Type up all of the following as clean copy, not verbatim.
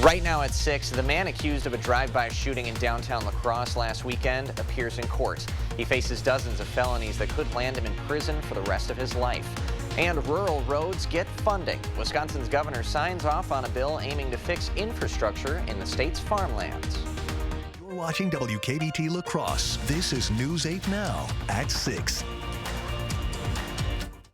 Right now at 6, the man accused of a drive-by shooting in downtown La Crosse last weekend appears in court. He faces dozens of felonies that could land him in prison for the rest of his life. And rural roads get funding. Wisconsin's governor signs off on a bill aiming to fix infrastructure in the state's farmlands. You're watching WKBT La Crosse. This is News 8 Now at 6.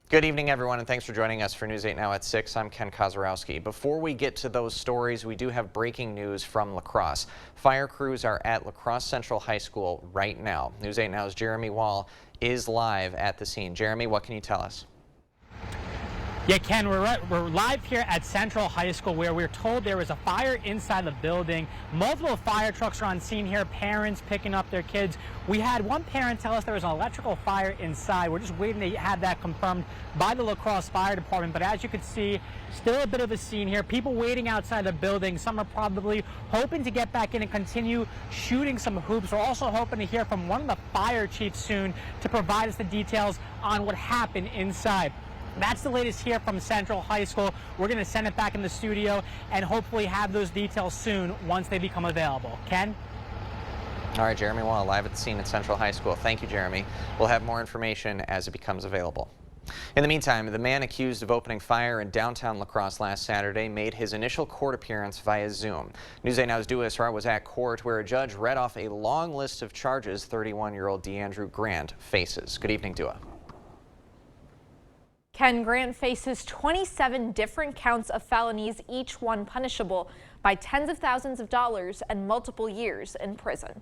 Good evening, everyone, and thanks for joining us for News 8 Now at 6. I'm Ken Kozarowski. Before we get to those stories, we do have breaking news from La Crosse. Fire crews are at La Crosse Central High School right now. News 8 Now's Jeremy Wall is live at the scene. Jeremy, what can you tell us? Yeah, Ken, we're live here at Central High School where we're told there was a fire inside the building. Multiple fire trucks are on scene here, parents picking up their kids. We had one parent tell us there was an electrical fire inside. We're just waiting to have that confirmed by the La Crosse Fire Department. But as you can see, still a bit of a scene here. People waiting outside the building. Some are probably hoping to get back in and continue shooting some hoops. We're also hoping to hear from one of the fire chiefs soon to provide us the details on what happened inside. That's the latest here from Central High School. We're going to send it back in the studio and hopefully have those details soon once they become available. Ken? All right, Jeremy Wall live at the scene at Central High School. Thank you, Jeremy. We'll have more information as it becomes available. In the meantime, the man accused of opening fire in downtown La Crosse last Saturday made his initial court appearance via Zoom. News 8 Now's Dua Israr was at court where a judge read off a long list of charges 31-year-old DeAndrew Grant faces. Good evening, Dua. Ken, Grant faces 27 different counts of felonies, each one punishable by tens of thousands of dollars and multiple years in prison.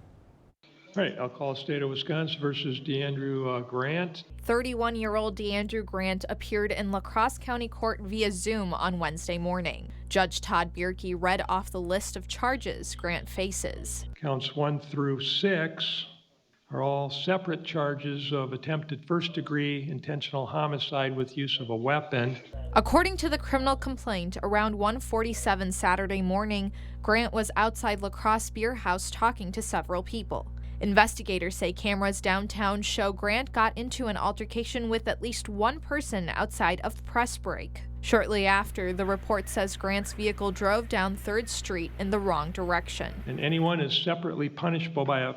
All right, I'll call State of Wisconsin versus DeAndrew Grant. 31-year-old DeAndrew Grant appeared in La Crosse County Court via Zoom on Wednesday morning. Judge Todd Bierke read off the list of charges Grant faces. Counts 1 through 6 are all separate charges of attempted first-degree intentional homicide with use of a weapon. According to the criminal complaint, around 1:47 Saturday morning, Grant was outside La Crosse Beer House talking to several people. Investigators say cameras downtown show Grant got into an altercation with at least one person outside of the press break. Shortly after, the report says Grant's vehicle drove down 3rd Street in the wrong direction. And anyone is separately punishable by a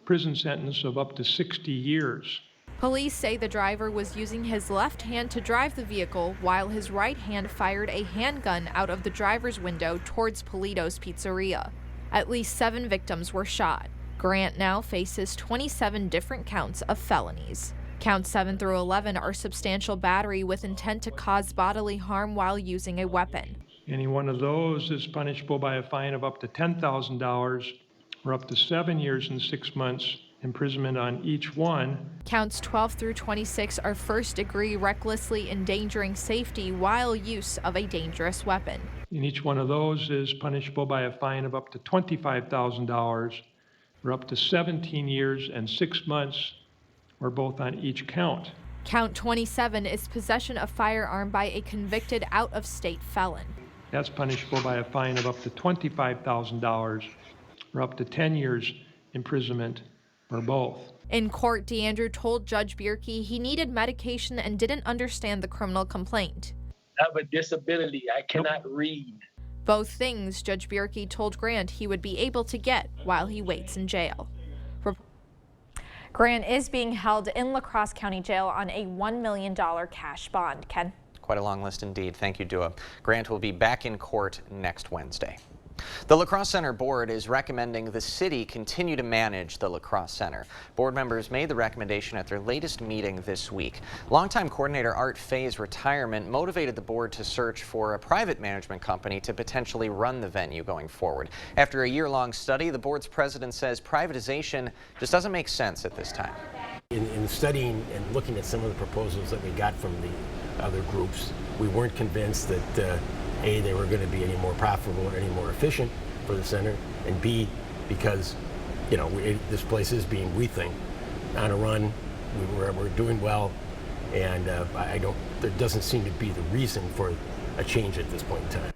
prison sentence of up to 60 years. Police say the driver was using his left hand to drive the vehicle while his right hand fired a handgun out of the driver's window towards Polito's Pizzeria. At least 7 victims were shot. Grant now faces 27 different counts of felonies. Counts 7 through 11 are substantial battery with intent to cause bodily harm while using a weapon. Any one of those is punishable by a fine of up to $10,000 or up to 7 years and 6 months imprisonment on each one. Counts 12 through 26 are first-degree recklessly endangering safety while use of a dangerous weapon. And each one of those is punishable by a fine of up to $25,000 or up to 17 years and 6 months or both on each count. Count 27 is possession of firearm by a convicted out-of-state felon. That's punishable by a fine of up to $25,000 or up to 10 years imprisonment or both. In court, DeAndrew told Judge Bierke he needed medication and didn't understand the criminal complaint. I have a disability. I cannot read. Both things Judge Bierke told Grant he would be able to get while he waits in jail. Grant is being held in La Crosse County Jail on a $1 million cash bond. Ken? Quite a long list indeed. Thank you, Dua. Grant will be back in court next Wednesday. The La Crosse Center Board is recommending the city continue to manage the La Crosse Center. Board members made the recommendation at their latest meeting this week. Longtime coordinator Art Fay's retirement motivated the board to search for a private management company to potentially run the venue going forward. After a year-long study, the board's president says privatization just doesn't make sense at this time. In studying and looking at some of the proposals that we got from the other groups, we weren't convinced that A, they were going to be any more profitable or any more efficient for the center, and B, because, you know, this place is being, we think, on a run. We're doing well, and there doesn't seem to be the reason for a change at this point in time.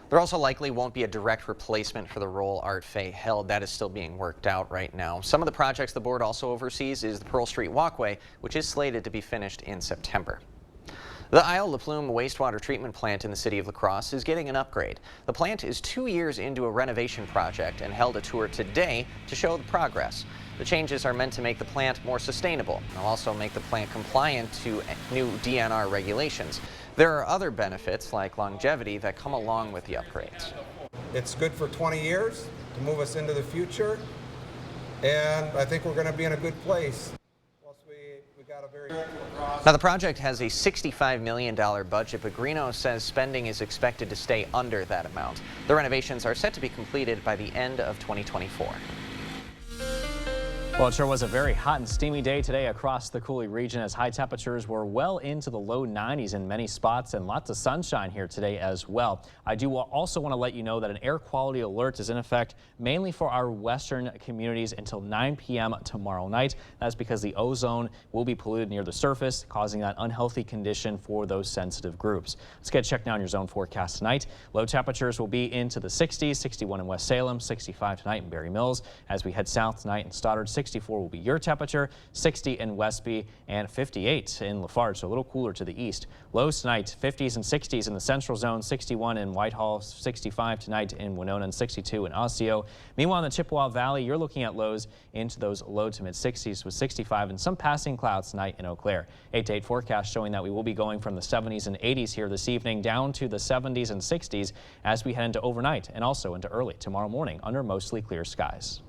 There also likely won't be a direct replacement for the role Art Fay held. That is still being worked out right now. Some of the projects the board also oversees is the Pearl Street Walkway, which is slated to be finished in September. The Isle La Plume wastewater treatment plant in the city of La Crosse is getting an upgrade. The plant is 2 years into a renovation project and held a tour today to show the progress. The changes are meant to make the plant more sustainable. They'll also make the plant compliant to new DNR regulations. There are other benefits like longevity that come along with the upgrades. It's good for 20 years to move us into the future, and I think we're going to be in a good place. Now, the project has a $65 million budget, but Greeno says spending is expected to stay under that amount. The renovations are set to be completed by the end of 2024. Well, it sure was a very hot and steamy day today across the Coulee region as high temperatures were well into the low 90s in many spots and lots of sunshine here today as well. I do also want to let you know that an air quality alert is in effect mainly for our western communities until 9 p.m. tomorrow night. That's because the ozone will be polluted near the surface, causing that unhealthy condition for those sensitive groups. Let's get checked now on your zone forecast tonight. Low temperatures will be into the 60s, 61 in West Salem, 65 tonight in Berry Mills. As we head south tonight in Stoddard, 64 will be your temperature, 60 in Westby, and 58 in Lafarge, so a little cooler to the east. Lows tonight, 50s and 60s in the central zone, 61 in Whitehall, 65 tonight in Winona, and 62 in Osseo. Meanwhile, in the Chippewa Valley, you're looking at lows into those low to mid 60s with 65 and some passing clouds tonight in Eau Claire. 8 to 8 forecast showing that we will be going from the 70s and 80s here this evening down to the 70s and 60s as we head into overnight and also into early tomorrow morning under mostly clear skies.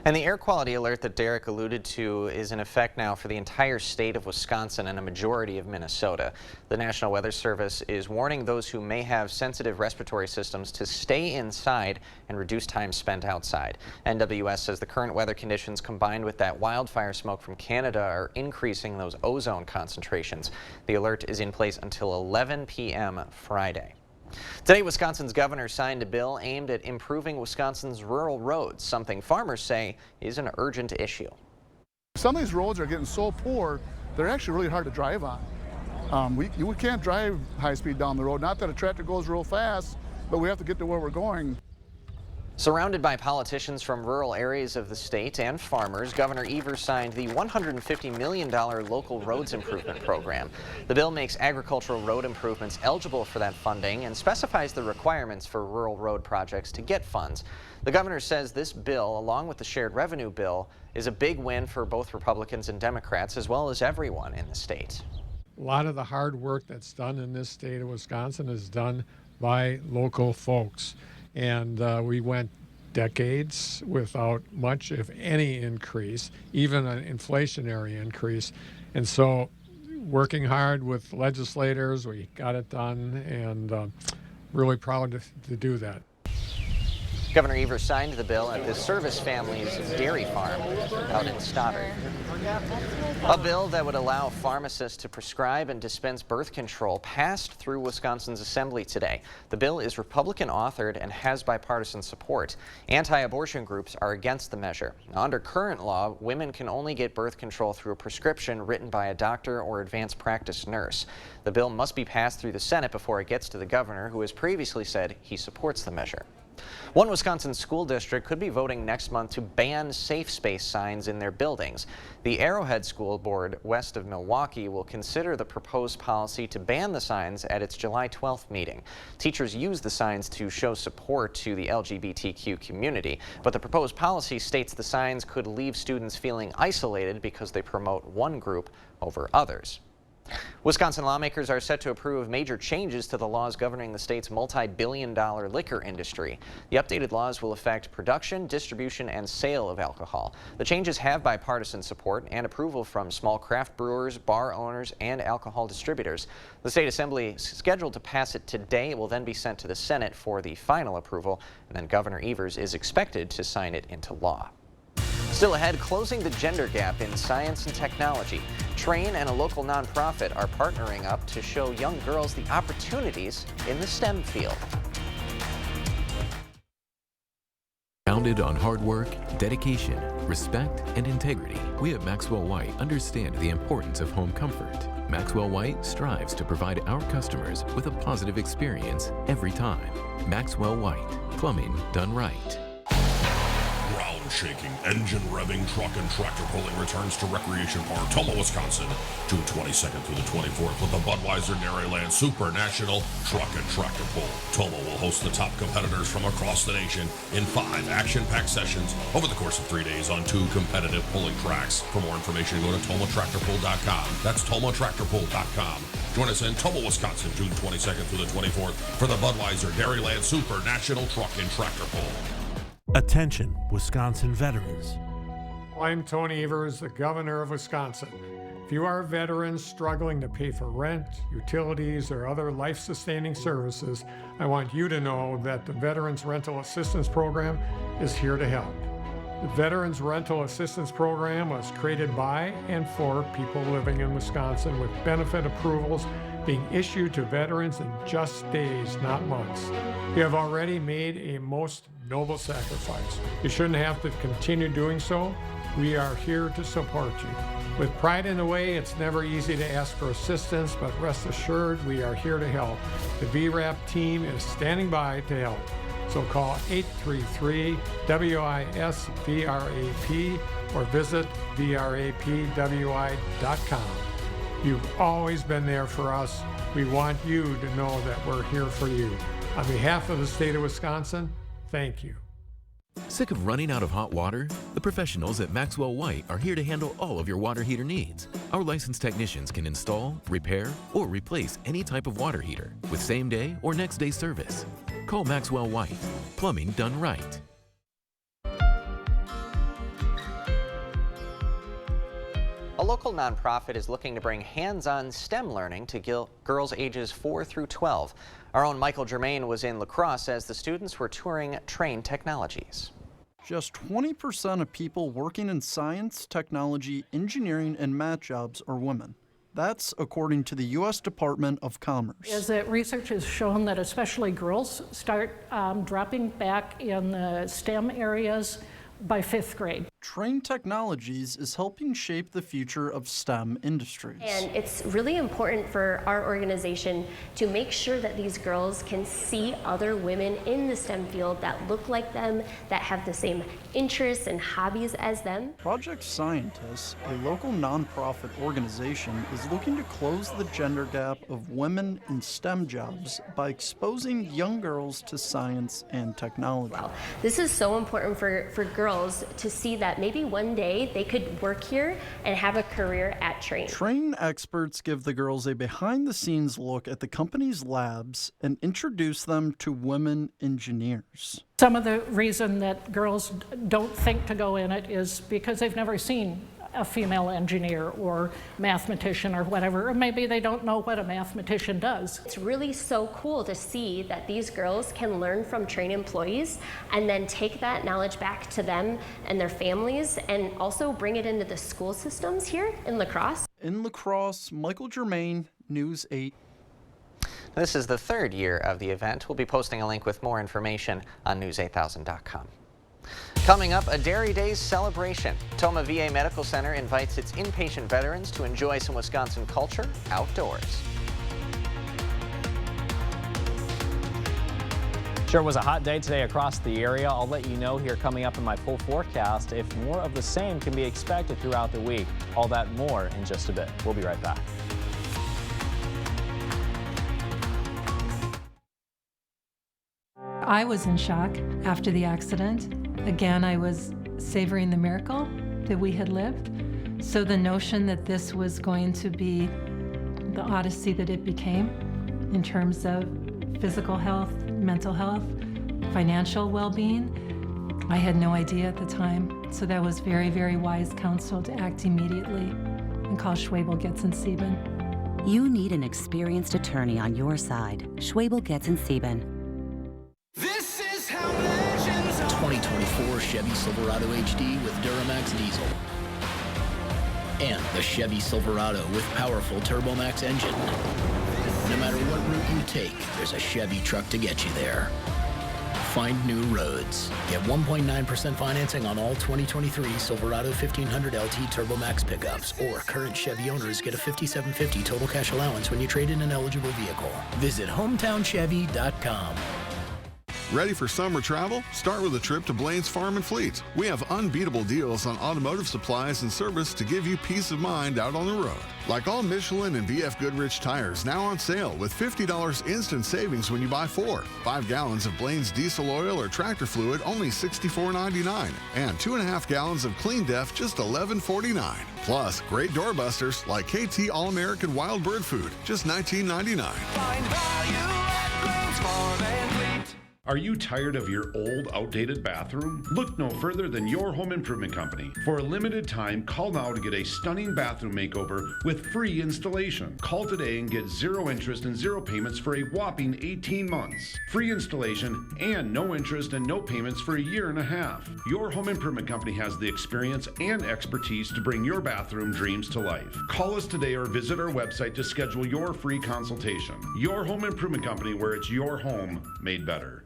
And the air quality alert that Derek alluded to is in effect now for the entire state of Wisconsin and a majority of Minnesota. The National Weather Service is warning those who may have sensitive respiratory systems to stay inside and reduce time spent outside. NWS says the current weather conditions combined with that wildfire smoke from Canada are increasing those ozone concentrations. The alert is in place until 11 p.m. Friday. Today, Wisconsin's governor signed a bill aimed at improving Wisconsin's rural roads, something farmers say is an urgent issue. Some of these roads are getting so poor, they're actually really hard to drive on. We can't drive high speed down the road. Not that a tractor goes real fast, but we have to get to where we're going. Surrounded by politicians from rural areas of the state and farmers, Governor Evers signed the $150 million local roads improvement program. The bill makes agricultural road improvements eligible for that funding and specifies the requirements for rural road projects to get funds. The governor says this bill, along with the shared revenue bill, is a big win for both Republicans and Democrats, as well as everyone in the state. A lot of the hard work that's done in this state of Wisconsin is done by local folks. And we went decades without much, if any, increase, even an inflationary increase. And so working hard with legislators, we got it done, and really proud to do that. Governor Evers signed the bill at the Service Family's dairy farm out in Stoddard. A bill that would allow pharmacists to prescribe and dispense birth control passed through Wisconsin's assembly today. The bill is Republican authored and has bipartisan support. Anti-abortion groups are against the measure. Now, under current law, women can only get birth control through a prescription written by a doctor or advanced practice nurse. The bill must be passed through the Senate before it gets to the governor, who has previously said he supports the measure. One Wisconsin school district could be voting next month to ban safe space signs in their buildings. The Arrowhead School Board west of Milwaukee will consider the proposed policy to ban the signs at its July 12th meeting. Teachers use the signs to show support to the LGBTQ community, but the proposed policy states the signs could leave students feeling isolated because they promote one group over others. Wisconsin lawmakers are set to approve major changes to the laws governing the state's multi-billion-dollar liquor industry. The updated laws will affect production, distribution, and sale of alcohol. The changes have bipartisan support and approval from small craft brewers, bar owners, and alcohol distributors. The state assembly is scheduled to pass it today. It will then be sent to the Senate for the final approval, and then Governor Evers is expected to sign it into law. Still ahead, closing the gender gap in science and technology. Train and a local nonprofit are partnering up to show young girls the opportunities in the STEM field. Founded on hard work, dedication, respect, and integrity, we at Maxwell White understand the importance of home comfort. Maxwell White strives to provide our customers with a positive experience every time. Maxwell White, plumbing done right. Round ground-shaking, engine-revving truck and tractor pulling returns to Recreation Park, Toma, Wisconsin, June 22nd through the 24th with the Budweiser Dairyland Super National Truck and Tractor Pull. Toma will host the top competitors from across the nation in 5 action-packed sessions over the course of 3 days on 2 competitive pulling tracks. For more information, go to tomatractorpull.com. That's tomatractorpull.com. Join us in Toma, Wisconsin, June 22nd through the 24th for the Budweiser Dairyland Super National Truck and Tractor Pull. Attention, Wisconsin veterans. I'm Tony Evers, the governor of Wisconsin. If you are veterans struggling to pay for rent, utilities, or other life-sustaining services, I want you to know that the Veterans Rental Assistance Program is here to help. The Veterans Rental Assistance Program was created by and for people living in Wisconsin, with benefit approvals being issued to veterans in just days, not months. You have already made a most noble sacrifice. You shouldn't have to continue doing so. We are here to support you. With pride in the way, it's never easy to ask for assistance, but rest assured we are here to help. The VRAP team is standing by to help. So call 833-WIS-VRAP or visit VRAPWI.com. You've always been there for us. We want you to know that we're here for you. On behalf of the state of Wisconsin, thank you. Sick of running out of hot water? The professionals at Maxwell White are here to handle all of your water heater needs. Our licensed technicians can install, repair, or replace any type of water heater with same-day or next-day service. Call Maxwell White. Plumbing done right. A local nonprofit is looking to bring hands-on STEM learning to girls ages 4 through 12. Our own Michael Germain was in La Crosse as the students were touring Trane Technologies. Just 20% of people working in science, technology, engineering, and math jobs are women. That's according to the U.S. Department of Commerce. As that research has shown that especially girls start dropping back in the STEM areas by 5th grade. Trane Technologies is helping shape the future of STEM industries. And it's really important for our organization to make sure that these girls can see other women in the STEM field that look like them, that have the same interests and hobbies as them. Project Scientists, a local nonprofit organization, is looking to close the gender gap of women in STEM jobs by exposing young girls to science and technology. Wow. This is so important for girls to see that maybe one day they could work here and have a career at Trane. Trane experts give the girls a behind-the-scenes look at the company's labs and introduce them to women engineers. Some of the reason that girls don't think to go in it is because they've never seen a female engineer or mathematician or whatever, or maybe they don't know what a mathematician does. It's really so cool to see that these girls can learn from Trane employees and then take that knowledge back to them and their families and also bring it into the school systems here in La Crosse. In La Crosse, Michael Germain, News 8. This is the 3rd year of the event. We'll be posting a link with more information on news8000.com. Coming up, a Dairy Days celebration. Toma VA Medical Center invites its inpatient veterans to enjoy some Wisconsin culture outdoors. Sure was a hot day today across the area. I'll let you know here coming up in my full forecast if more of the same can be expected throughout the week. All that more in just a bit. We'll be right back. I was in shock after the accident. Again, I was savoring the miracle that we had lived. So the notion that this was going to be the odyssey that it became in terms of physical health, mental health, financial well-being, I had no idea at the time. So that was very, very wise counsel to act immediately and call Schwebel, Getz & Sieben. You need an experienced attorney on your side. Schwebel, Getz & Sieben. 2024 Chevy Silverado HD with Duramax diesel. And the Chevy Silverado with powerful TurboMax engine. No matter what route you take, there's a Chevy truck to get you there. Find new roads. Get 1.9% financing on all 2023 Silverado 1500 LT TurboMax pickups, or current Chevy owners get a $5,750 total cash allowance when you trade in an eligible vehicle. Visit hometownchevy.com. Ready for summer travel? Start with a trip to Blaine's Farm and Fleet. We have unbeatable deals on automotive supplies and service to give you peace of mind out on the road. Like all Michelin and BF Goodrich tires now on sale with $50 instant savings when you buy 4. 5 gallons of Blaine's diesel oil or tractor fluid only $64.99. And 2.5 gallons of Clean Def just $11.49. Plus, great doorbusters like KT All-American Wild Bird Food, just $19.99. Find value at Blaine's Farm and Fleet. Are you tired of your old, outdated bathroom? Look no further than Your Home Improvement Company. For a limited time, call now to get a stunning bathroom makeover with free installation. Call today and get 0 interest and 0 payments for a whopping 18 months. Free installation and no interest and no payments for a 1.5 years. Your Home Improvement Company has the experience and expertise to bring your bathroom dreams to life. Call us today or visit our website to schedule your free consultation. Your Home Improvement Company, where it's your home made better.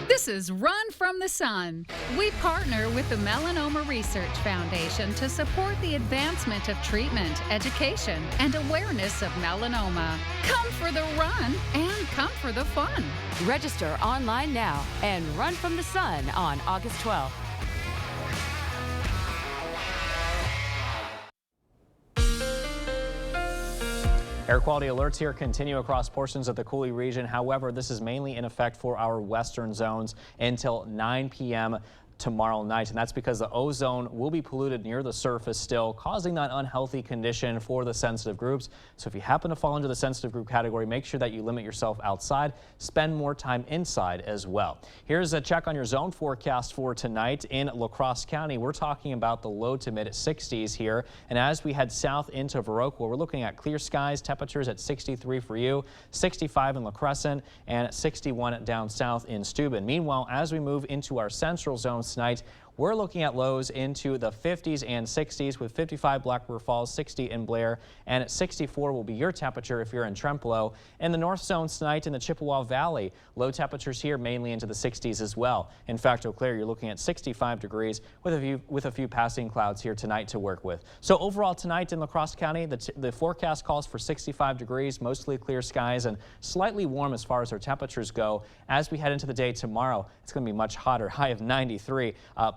This is Run from the Sun. We partner with the Melanoma Research Foundation to support the advancement of treatment, education, and awareness of melanoma. Come for the run and come for the fun. Register online now and Run from the Sun on August 12th. Air quality alerts here continue across portions of the Coulee region. However, this is mainly in effect for our western zones until 9 p.m. tomorrow night, and that's because the ozone will be polluted near the surface still, causing that unhealthy condition for the sensitive groups. So if you happen to fall into the sensitive group category, make sure that you limit yourself outside, spend more time inside as well. Here's a check on your zone forecast for tonight in La Crosse County. We're talking about the low to mid 60s here, and as we head south into Viroqua, we're looking at clear skies, temperatures at 63 for you, 65 in La Crescent, and 61 down south in Steuben. Meanwhile, as we move into our central zone tonight, we're looking at lows into the 50s and 60s with 55 Black River Falls, 60 in Blair, and at 64 will be your temperature if you're in Trempealeau. In the north zone tonight in the Chippewa Valley, low temperatures here mainly into the 60s as well. In fact, Eau Claire, you're looking at 65 degrees with a few passing clouds here tonight to work with. So overall tonight in La Crosse County, the forecast calls for 65 degrees, mostly clear skies and slightly warm as far as our temperatures go. As we head into the day tomorrow, it's going to be much hotter, high of 93.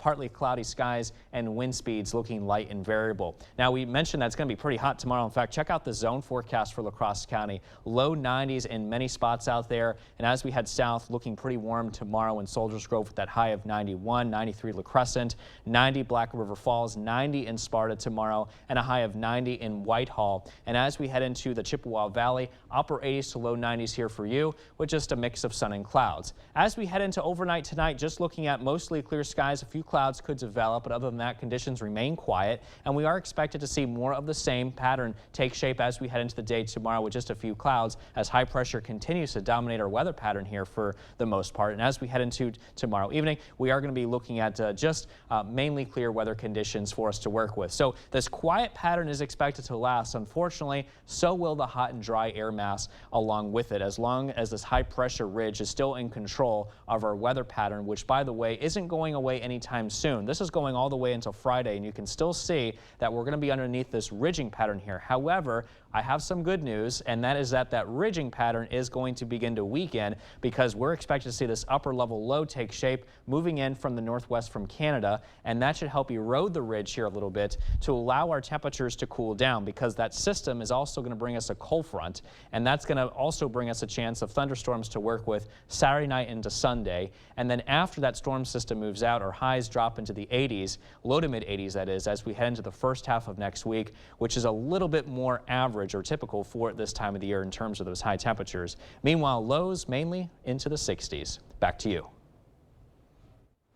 Partly cloudy skies and wind speeds looking light and variable. Now, we mentioned that it's going to be pretty hot tomorrow. In fact, check out the zone forecast for La Crosse County. Low 90s in many spots out there. And as we head south, looking pretty warm tomorrow in Soldiers Grove with that high of 91, 93 La Crescent, 90 Black River Falls, 90 in Sparta tomorrow, and a high of 90 in Whitehall. And as we head into the Chippewa Valley, upper 80s to low 90s here for you with just a mix of sun and clouds. As we head into overnight tonight, just looking at mostly clear skies, a few clouds could develop, but other than that, conditions remain quiet, and we are expected to see more of the same pattern take shape as we head into the day tomorrow with just a few clouds as high pressure continues to dominate our weather pattern here for the most part. And as we head into tomorrow evening, we are going to be looking at just mainly clear weather conditions for us to work with. So this quiet pattern is expected to last. Unfortunately, so will the hot and dry air mass along with it, as long as this high pressure ridge is still in control of our weather pattern, which, by the way, isn't going away anytime soon. This is going all the way until Friday, and you can still see that we're going to be underneath this ridging pattern here. However, I have some good news, and that is that ridging pattern is going to begin to weaken because we're expected to see this upper level low take shape moving in from the northwest from Canada, and that should help erode the ridge here a little bit to allow our temperatures to cool down, because that system is also going to bring us a cold front, and that's going to also bring us a chance of thunderstorms to work with Saturday night into Sunday. And then after that storm system moves out, our highs drop into the 80s, low to mid 80s that is, as we head into the first half of next week, which is a little bit more average or typical for this time of the year in terms of those high temperatures. Meanwhile, lows mainly into the 60s. Back to you.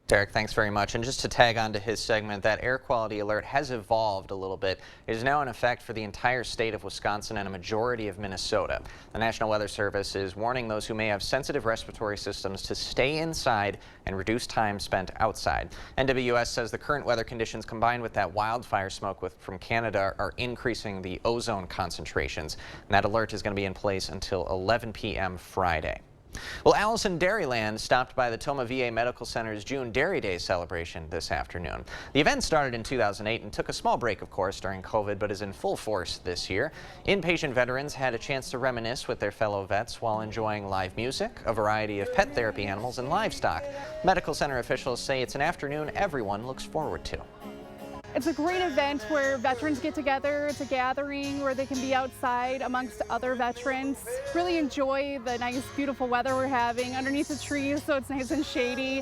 Derek, thanks very much. And just to tag on to his segment, that air quality alert has evolved a little bit. It is now in effect for the entire state of Wisconsin and a majority of Minnesota. The National Weather Service is warning those who may have sensitive respiratory systems to stay inside and reduce time spent outside. NWS says the current weather conditions combined with that wildfire smoke from Canada are increasing the ozone concentrations. And that alert is going to be in place until 11 p.m. Friday. Well, Allison Dairyland stopped by the Toma VA Medical Center's June Dairy Day celebration this afternoon. The event started in 2008 and took a small break, of course, during COVID, but is in full force this year. Inpatient veterans had a chance to reminisce with their fellow vets while enjoying live music, a variety of pet therapy animals, and livestock. Medical Center officials say it's an afternoon everyone looks forward to. It's a great event where veterans get together. It's a gathering where they can be outside amongst other veterans, really enjoy the nice, beautiful weather we're having underneath the trees, so it's nice and shady.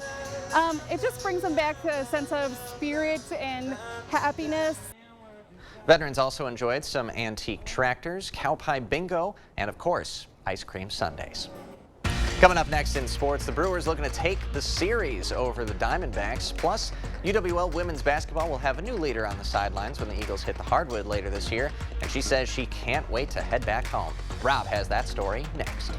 It just brings them back to a sense of spirit and happiness. Veterans also enjoyed some antique tractors, cow pie bingo, and of course, ice cream sundaes. Coming up next in sports, the Brewers looking to take the series over the Diamondbacks. Plus, UWL women's basketball will have a new leader on the sidelines when the Eagles hit the hardwood later this year, and she says she can't wait to head back home. Rob has that story next.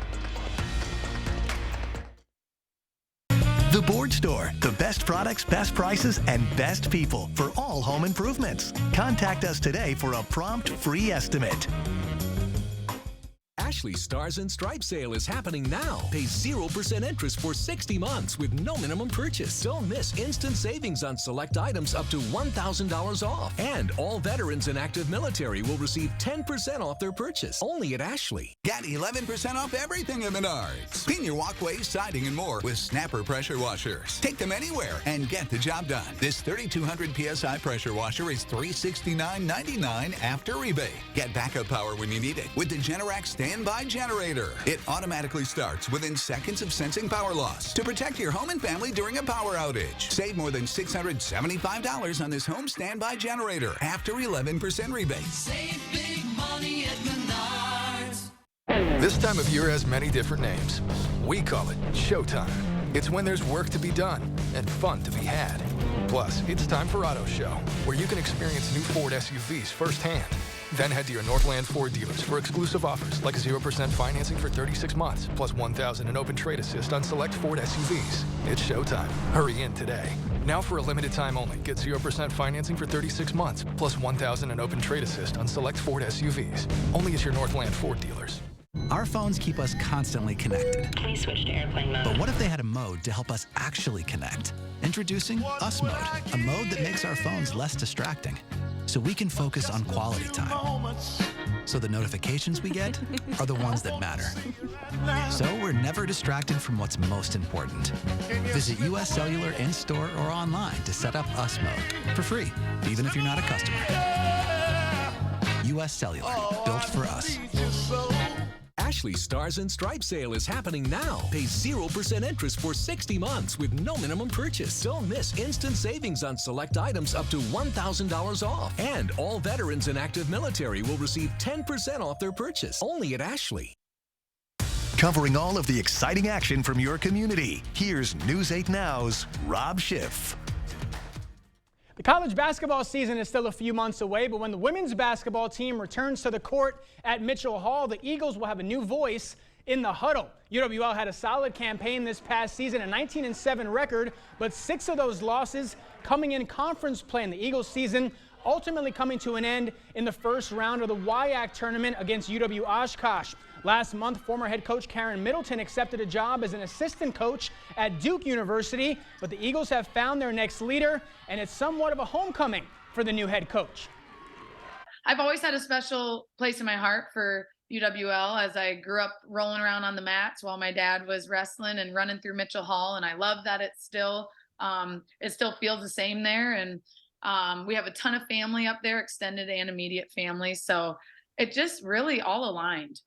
The Board Store, the best products, best prices, and best people for all home improvements. Contact us today for a prompt free estimate. Ashley Stars and Stripes sale is happening now. Pay 0% interest for 60 months with no minimum purchase. Don't miss instant savings on select items up to $1,000 off. And all veterans and active military will receive 10% off their purchase. Only at Ashley. Get 11% off everything at Menards. Clean your walkways, siding, and more with Snapper pressure washers. Take them anywhere and get the job done. This 3,200 PSI pressure washer is $369.99 after rebate. Get backup power when you need it with the Generac standby generator. It automatically starts within seconds of sensing power loss to protect your home and family during a power outage. Save more than $675 on this home standby generator after 11% rebate. Save big money at Menards. This time of year has many different names. We call it Showtime. It's when there's work to be done and fun to be had. Plus, it's time for Auto Show, where you can experience new Ford SUVs firsthand. Then head to your Northland Ford dealers for exclusive offers like 0% financing for 36 months, plus $1,000 in open trade assist on select Ford SUVs. It's showtime. Hurry in today. Now for a limited time only, get 0% financing for 36 months, plus $1,000 in open trade assist on select Ford SUVs. Only at your Northland Ford dealers. Our phones keep us constantly connected. Please switch to airplane mode. But what if they had a mode to help us actually connect? Introducing Us Mode, a mode that makes our phones less distracting, so we can focus on quality time. So the notifications we get are the ones that matter. So we're never distracted from what's most important. Visit US Cellular in-store or online to set up Us Mode for free, even if you're not a customer. US Cellular, built for us. Ashley Stars and Stripes sale is happening now. Pay 0% interest for 60 months with no minimum purchase. Don't miss instant savings on select items up to $1,000 off. And all veterans and active military will receive 10% off their purchase. Only at Ashley. Covering all of the exciting action from your community, here's News 8 Now's Rob Schiff. The college basketball season is still a few months away, but when the women's basketball team returns to the court at Mitchell Hall, the Eagles will have a new voice in the huddle. UWL had a solid campaign this past season, a 19-7 record, but 6 of those losses coming in conference play. In the Eagles season ultimately coming to an end in the first round of the WIAC tournament against UW Oshkosh. Last month, former head coach Karen Middleton accepted a job as an assistant coach at Duke University, but the Eagles have found their next leader, and it's somewhat of a homecoming for the new head coach. I've always had a special place in my heart for UWL, as I grew up rolling around on the mats while my dad was wrestling and running through Mitchell Hall, and I love that it still feels the same there, and we have a ton of family up there, extended and immediate family, so it just really all aligned.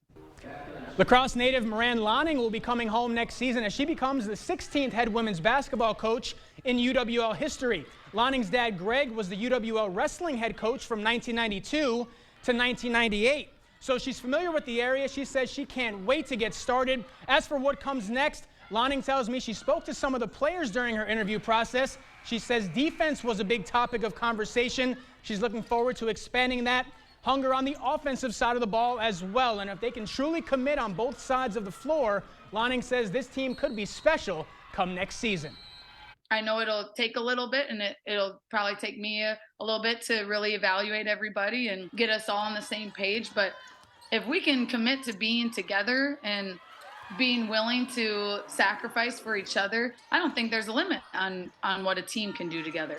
La Crosse native Moran Lonning will be coming home next season as she becomes the 16th head women's basketball coach in UWL history. Lonning's dad, Greg, was the UWL wrestling head coach from 1992 to 1998. So she's familiar with the area. She says she can't wait to get started. As for what comes next, Lonning tells me she spoke to some of the players during her interview process. She says defense was a big topic of conversation. She's looking forward to expanding that. Hunger on the offensive side of the ball as well. And if they can truly commit on both sides of the floor, Lonning says this team could be special come next season. I know it'll take a little bit, and it'll probably take me a little bit to really evaluate everybody and get us all on the same page. But if we can commit to being together and being willing to sacrifice for each other, I don't think there's a limit on what a team can do together.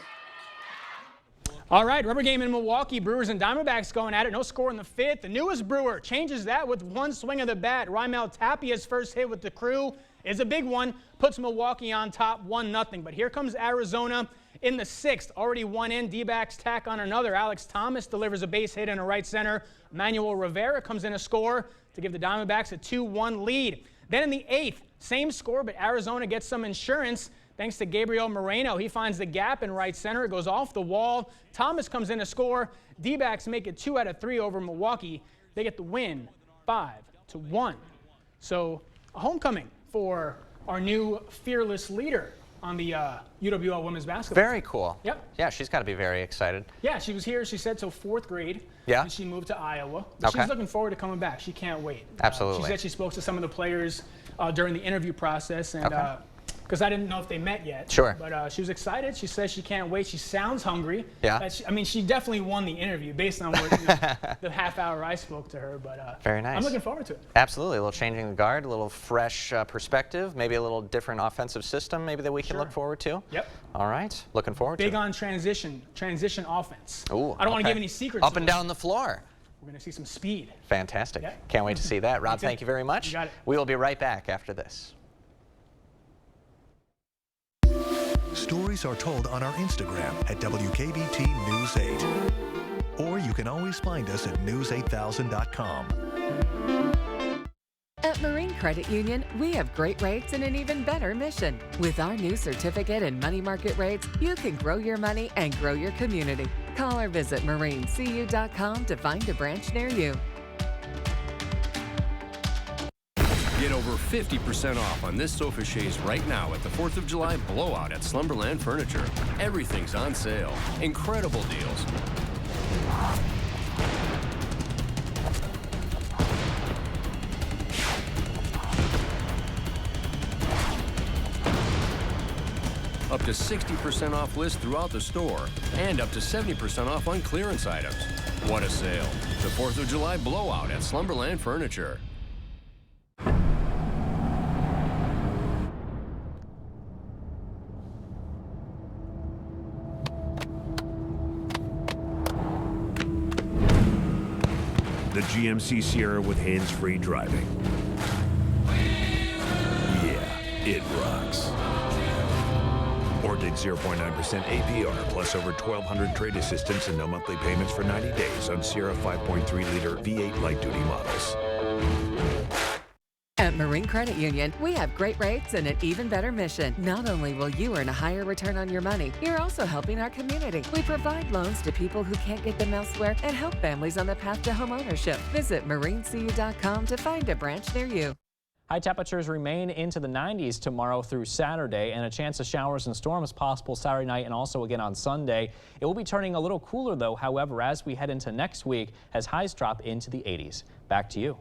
All right, rubber game in Milwaukee. Brewers and Diamondbacks going at it. No score in the 5th. The newest Brewer changes that with one swing of the bat. Raimel Tapia's first hit with the Crew is a big one. Puts Milwaukee on top 1-0. But here comes Arizona in the 6th. Already one in. D-backs tack on another. Alex Thomas delivers a base hit in a right center. Manuel Rivera comes in a score to give the Diamondbacks a 2-1 lead. Then in the 8th, same score, but Arizona gets some insurance. Thanks to Gabriel Moreno. He finds the gap in right center. It goes off the wall. Thomas comes in to score. D-backs make it 2 out of 3 over Milwaukee. They get the win 5-1. So a homecoming for our new fearless leader on the UWL women's basketball Very team. cool. Yep. Yeah, she's got to be very excited. Yeah, she was here, she said, till 4th grade. Yeah. And she moved to Iowa. But Okay. she's looking forward to coming back. She can't wait. Absolutely. She said she spoke to some of the players during the interview process, and Okay. because I didn't know if they met yet. Sure. But she was excited. She says she can't wait. She sounds hungry. Yeah. I mean, she definitely won the interview based on what, the half hour I spoke to her. But Very nice. I'm looking forward to it. Absolutely. A little changing the guard, a little fresh perspective, maybe a little different offensive system maybe that we can look forward to. Yep. All right. Looking forward to Big it. on transition Ooh, offense. I don't want to okay. give any secrets. Up and down the floor. We're going to see some speed. Fantastic. Yeah. Can't wait to see that. Rob, Okay. thank you very much. You got it. We will be right back after this. Stories are told on our Instagram at WKBT News 8. Or you can always find us at news8000.com. At Marine Credit Union, we have great rates and an even better mission. With our new certificate and money market rates, you can grow your money and grow your community. Call or visit marinecu.com to find a branch near you. Get over 50% off on this sofa chaise right now at the 4th of July blowout at Slumberland Furniture. Everything's on sale. Incredible deals. Up to 60% off list throughout the store and up to 70% off on clearance items. What a sale. The 4th of July blowout at Slumberland Furniture. The GMC Sierra with hands-free driving. Yeah, it rocks. Or dig 0.9% APR plus over 1,200 trade assistance and no monthly payments for 90 days on Sierra 5.3-liter V8 light-duty models. At Marine Credit Union, we have great rates and an even better mission. Not only will you earn a higher return on your money, you're also helping our community. We provide loans to people who can't get them elsewhere and help families on the path to homeownership. Visit marinecu.com to find a branch near you. High temperatures remain into the 90s tomorrow through Saturday, and a chance of showers and storms possible Saturday night and also again on Sunday. It will be turning a little cooler, though, however, as we head into next week as highs drop into the 80s. Back to you.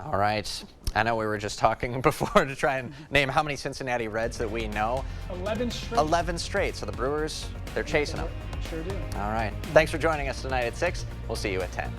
All right. I know we were just talking before to try and name how many Cincinnati Reds that we know. 11 straight. 11 straight. So the Brewers, they're chasing them. Sure do. All right. Thanks for joining us tonight at 6. We'll see you at 10.